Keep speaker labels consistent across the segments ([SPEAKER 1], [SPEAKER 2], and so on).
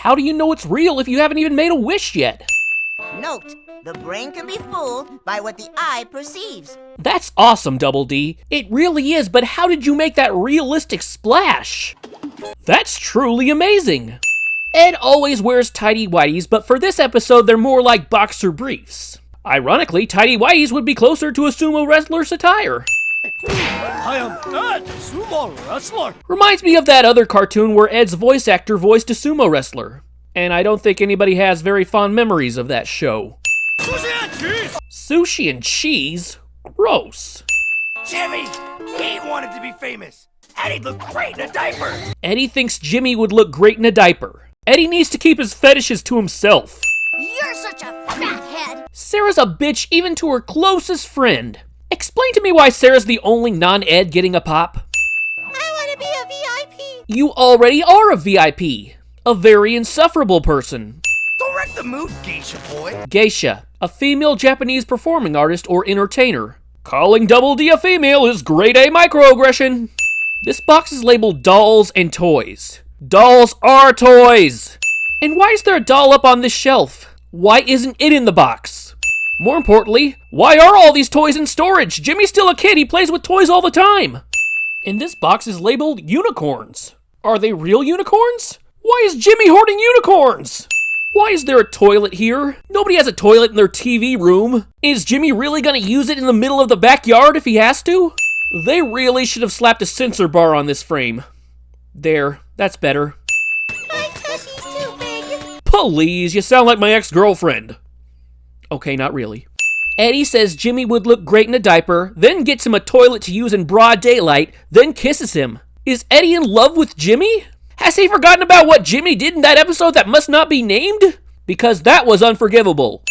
[SPEAKER 1] How do you know it's real if you haven't even made a wish yet?
[SPEAKER 2] Note, the brain can be fooled by what the eye perceives.
[SPEAKER 1] That's awesome, Double D. It really is, but how did you make that realistic splash? That's truly amazing. Ed always wears tidy whities, but for this episode, they're more like boxer briefs. Ironically, tidy whities would be closer to a sumo wrestler's attire.
[SPEAKER 3] I am Ed, sumo wrestler.
[SPEAKER 1] Reminds me of that other cartoon where Ed's voice actor voiced a sumo wrestler. And I don't think anybody has very fond memories of that show.
[SPEAKER 3] Sushi and cheese.
[SPEAKER 1] Sushi and cheese? Gross.
[SPEAKER 3] Jimmy, he wanted to be famous. Eddy looked great in a diaper.
[SPEAKER 1] Eddy thinks Jimmy would look great in a diaper. Eddy needs to keep his fetishes to himself.
[SPEAKER 2] You're such a fathead.
[SPEAKER 1] Sarah's a bitch even to her closest friend. Explain to me why Sarah's the only non-Ed getting a pop.
[SPEAKER 2] I want to be a VIP.
[SPEAKER 1] You already are a VIP. A very insufferable person.
[SPEAKER 3] Direct the mood, geisha boy.
[SPEAKER 1] Geisha, a female Japanese performing artist or entertainer. Calling Double D a female is grade A microaggression. This box is labeled dolls and toys. Dolls are toys! And why is there a doll up on this shelf? Why isn't it in the box? More importantly, why are all these toys in storage? Jimmy's still a kid, he plays with toys all the time. And this box is labeled unicorns. Are they real unicorns? Why is Jimmy hoarding unicorns? Why is there a toilet here? Nobody has a toilet in their TV room. Is Jimmy really gonna use it in the middle of the backyard if he has to? They really should have slapped a censor bar on this frame. There, that's better.
[SPEAKER 2] My tushie's too big.
[SPEAKER 1] Please, you sound like my ex-girlfriend. Okay, not really. Eddy says Jimmy would look great in a diaper, then gets him a toilet to use in broad daylight, then kisses him. Is Eddy in love with Jimmy? Has he forgotten about what Jimmy did in that episode that must not be named? Because that was unforgivable.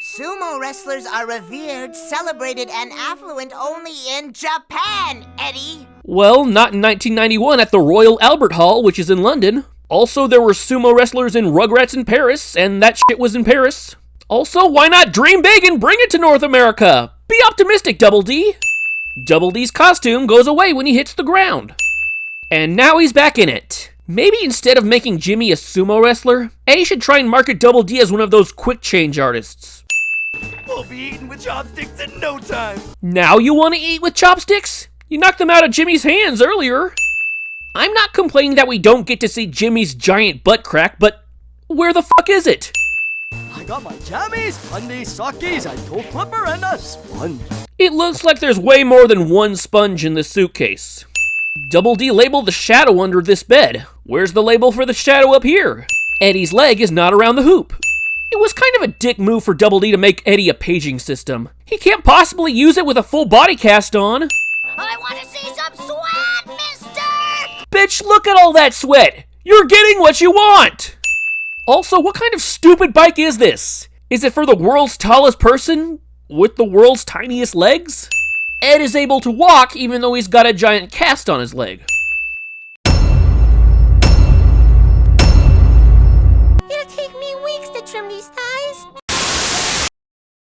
[SPEAKER 2] Sumo wrestlers are revered, celebrated, and affluent only in Japan, Eddy.
[SPEAKER 1] Well, not in 1991 at the Royal Albert Hall, which is in London. Also, there were sumo wrestlers in Rugrats in Paris, and that shit was in Paris. Also, why not dream big and bring it to North America? Be optimistic, Double D. Double D's costume goes away when he hits the ground. And now he's back in it. Maybe instead of making Jimmy a sumo wrestler, Eddy should try and market Double D as one of those quick change artists.
[SPEAKER 3] We'll be eating with chopsticks in no time.
[SPEAKER 1] Now you want to eat with chopsticks? You knocked them out of Jimmy's hands earlier. I'm not complaining that we don't get to see Jimmy's giant butt crack, but where the fuck is it?
[SPEAKER 3] I got my jammies, undies, sockies, a toe clipper, and a sponge.
[SPEAKER 1] It looks like there's way more than one sponge in this suitcase. Double D labeled the shadow under this bed. Where's the label for the shadow up here? Eddy's leg is not around the hoop. It was kind of a dick move for Double D to make Eddy a paging system. He can't possibly use it with a full body cast on.
[SPEAKER 2] I want to see some sweat, mister!
[SPEAKER 1] Bitch, look at all that sweat! You're getting what you want! Also, what kind of stupid bike is this? Is it for the world's tallest person with the world's tiniest legs? Ed is able to walk even though he's got a giant cast on his leg.